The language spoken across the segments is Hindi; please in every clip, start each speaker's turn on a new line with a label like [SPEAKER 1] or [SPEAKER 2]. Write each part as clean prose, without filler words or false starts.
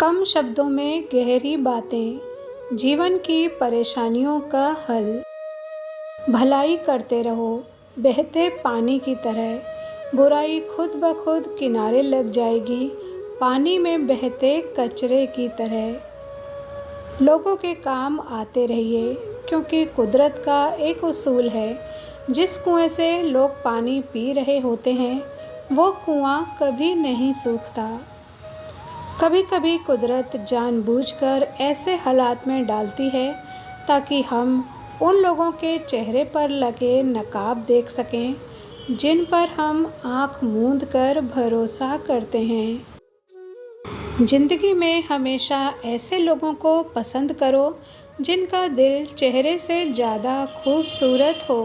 [SPEAKER 1] कम शब्दों में गहरी बातें, जीवन की परेशानियों का हल। भलाई करते रहो बहते पानी की तरह, बुराई खुद ब खुद किनारे लग जाएगी पानी में बहते कचरे की तरह। लोगों के काम आते रहिए, क्योंकि कुदरत का एक उसूल है, जिस कुएं से लोग पानी पी रहे होते हैं वो कुआं कभी नहीं सूखता। कभी कभी कुदरत जानबूझकर ऐसे हालात में डालती है ताकि हम उन लोगों के चेहरे पर लगे नकाब देख सकें जिन पर हम आँख मूंद कर भरोसा करते हैं। जिंदगी में हमेशा ऐसे लोगों को पसंद करो जिनका दिल चेहरे से ज़्यादा खूबसूरत हो।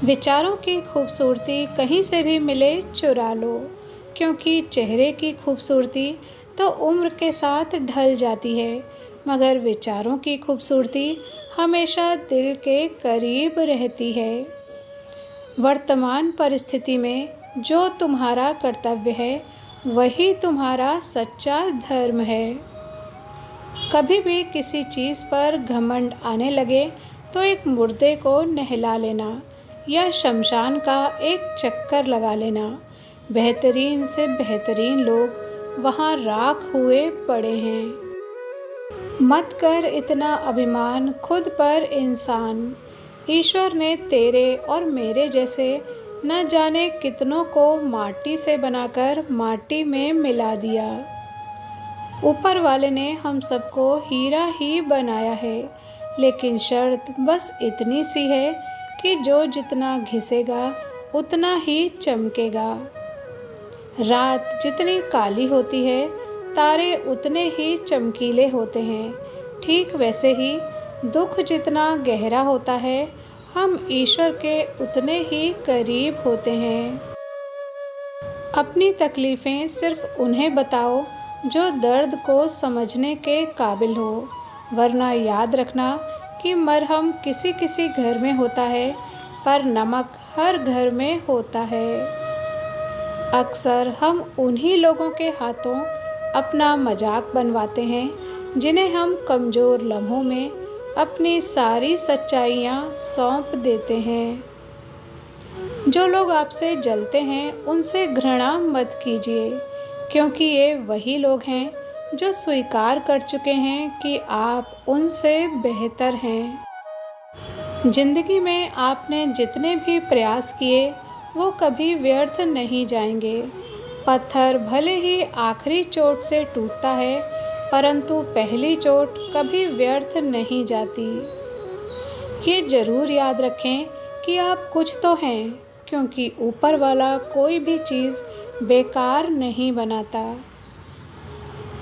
[SPEAKER 1] विचारों की खूबसूरती कहीं से भी मिले चुरा लो, क्योंकि चेहरे की खूबसूरती तो उम्र के साथ ढल जाती है, मगर विचारों की खूबसूरती हमेशा दिल के करीब रहती है। वर्तमान परिस्थिति में जो तुम्हारा कर्तव्य है वही तुम्हारा सच्चा धर्म है। कभी भी किसी चीज़ पर घमंड आने लगे तो एक मुर्दे को नहला लेना या शमशान का एक चक्कर लगा लेना। बेहतरीन से बेहतरीन लोग वहाँ राख हुए पड़े हैं। मत कर इतना अभिमान खुद पर इंसान, ईश्वर ने तेरे और मेरे जैसे न जाने कितनों को माटी से बनाकर माटी में मिला दिया। ऊपर वाले ने हम सबको हीरा ही बनाया है, लेकिन शर्त बस इतनी सी है कि जो जितना घिसेगा उतना ही चमकेगा। रात जितनी काली होती है तारे उतने ही चमकीले होते हैं। ठीक वैसे ही दुख जितना गहरा होता है हम ईश्वर के उतने ही करीब होते हैं। अपनी तकलीफ़ें सिर्फ उन्हें बताओ जो दर्द को समझने के काबिल हो, वरना याद रखना कि मरहम किसी किसी घर में होता है पर नमक हर घर में होता है। अक्सर हम उन्हीं लोगों के हाथों अपना मजाक बनवाते हैं जिन्हें हम कमज़ोर लम्हों में अपनी सारी सच्चाइयाँ सौंप देते हैं। जो लोग आपसे जलते हैं उनसे घृणा मत कीजिए, क्योंकि ये वही लोग हैं जो स्वीकार कर चुके हैं कि आप उनसे बेहतर हैं। जिंदगी में आपने जितने भी प्रयास किए वो कभी व्यर्थ नहीं जाएंगे। पत्थर भले ही आखिरी चोट से टूटता है, परंतु पहली चोट कभी व्यर्थ नहीं जाती। ये ज़रूर याद रखें कि आप कुछ तो हैं, क्योंकि ऊपर वाला कोई भी चीज़ बेकार नहीं बनाता।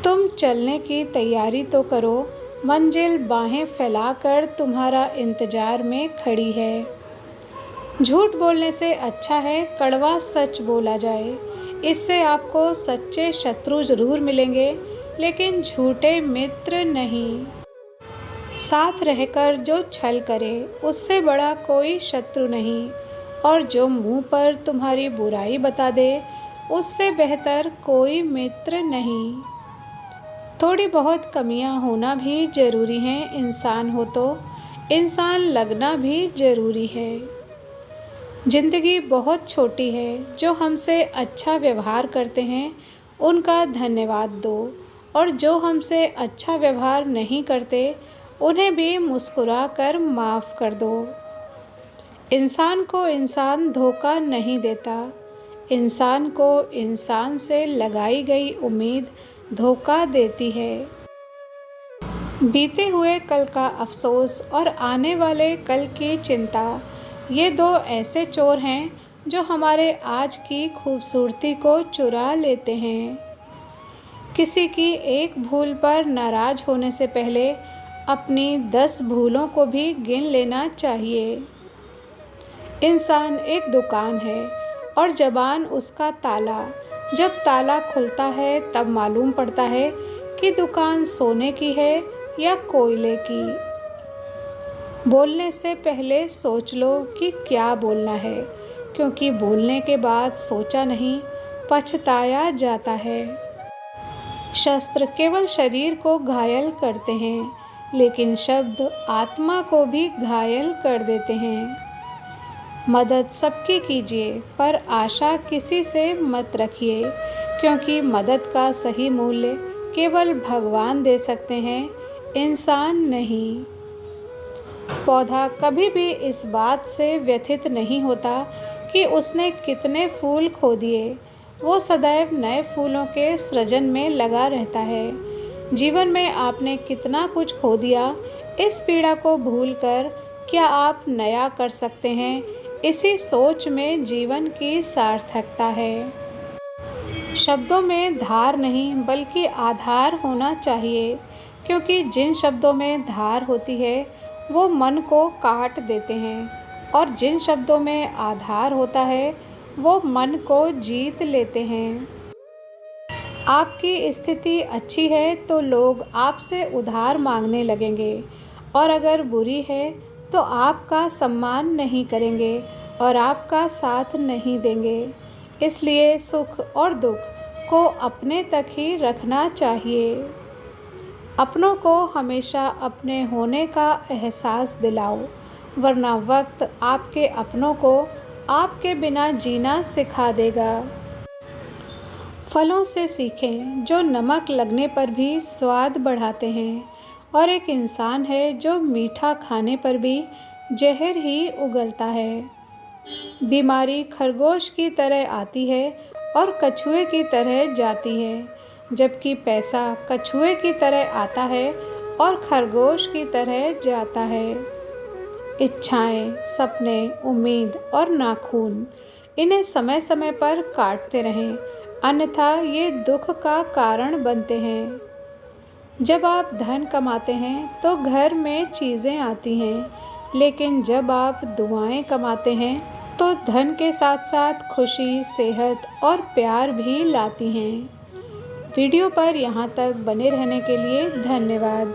[SPEAKER 1] तुम चलने की तैयारी तो करो, मंजिल बाहें फैलाकर तुम्हारा इंतज़ार में खड़ी है। झूठ बोलने से अच्छा है कड़वा सच बोला जाए। इससे आपको सच्चे शत्रु ज़रूर मिलेंगे, लेकिन झूठे मित्र नहीं। साथ रहकर जो छल करे उससे बड़ा कोई शत्रु नहीं, और जो मुंह पर तुम्हारी बुराई बता दे उससे बेहतर कोई मित्र नहीं। थोड़ी बहुत कमियां होना भी ज़रूरी हैं, इंसान हो तो इंसान लगना भी ज़रूरी है। जिंदगी बहुत छोटी है, जो हमसे अच्छा व्यवहार करते हैं उनका धन्यवाद दो, और जो हमसे अच्छा व्यवहार नहीं करते उन्हें भी मुस्कुरा कर माफ़ कर दो। इंसान को इंसान धोखा नहीं देता, इंसान को इंसान से लगाई गई उम्मीद धोखा देती है। बीते हुए कल का अफसोस और आने वाले कल की चिंता, ये दो ऐसे चोर हैं जो हमारे आज की खूबसूरती को चुरा लेते हैं। किसी की एक भूल पर नाराज़ होने से पहले अपनी 10 भूलों को भी गिन लेना चाहिए। इंसान एक दुकान है और ज़बान उसका ताला। जब ताला खुलता है तब मालूम पड़ता है कि दुकान सोने की है या कोयले की। बोलने से पहले सोच लो कि क्या बोलना है, क्योंकि बोलने के बाद सोचा नहीं पछताया जाता है। शस्त्र केवल शरीर को घायल करते हैं, लेकिन शब्द आत्मा को भी घायल कर देते हैं। मदद सबकी कीजिए, पर आशा किसी से मत रखिए, क्योंकि मदद का सही मूल्य केवल भगवान दे सकते हैं, इंसान नहीं। पौधा कभी भी इस बात से व्यथित नहीं होता कि उसने कितने फूल खो दिए। वो सदैव नए फूलों के सृजन में लगा रहता है। जीवन में आपने कितना कुछ खो दिया, इस पीड़ा को भूलकर क्या आप नया कर सकते हैं? इसी सोच में जीवन की सार्थकता है। शब्दों में धार नहीं, बल्कि आधार होना चाहिए, क्योंकि जिन शब्दों में धार होती है वो मन को काट देते हैं, और जिन शब्दों में आधार होता है वो मन को जीत लेते हैं। आपकी स्थिति अच्छी है तो लोग आपसे उधार मांगने लगेंगे, और अगर बुरी है तो आपका सम्मान नहीं करेंगे और आपका साथ नहीं देंगे। इसलिए सुख और दुख को अपने तक ही रखना चाहिए। अपनों को हमेशा अपने होने का एहसास दिलाओ, वरना वक्त आपके अपनों को आपके बिना जीना सिखा देगा। फलों से सीखें जो नमक लगने पर भी स्वाद बढ़ाते हैं, और एक इंसान है जो मीठा खाने पर भी जहर ही उगलता है। बीमारी खरगोश की तरह आती है और कछुए की तरह जाती है, जबकि पैसा कछुए की तरह आता है और खरगोश की तरह जाता है। इच्छाएं, सपने, उम्मीद और नाखून, इन्हें समय समय पर काटते रहें, अन्यथा ये दुख का कारण बनते हैं। जब आप धन कमाते हैं तो घर में चीज़ें आती हैं, लेकिन जब आप दुआएं कमाते हैं तो धन के साथ साथ खुशी, सेहत और प्यार भी लाती हैं। वीडियो पर यहाँ तक बने रहने के लिए धन्यवाद।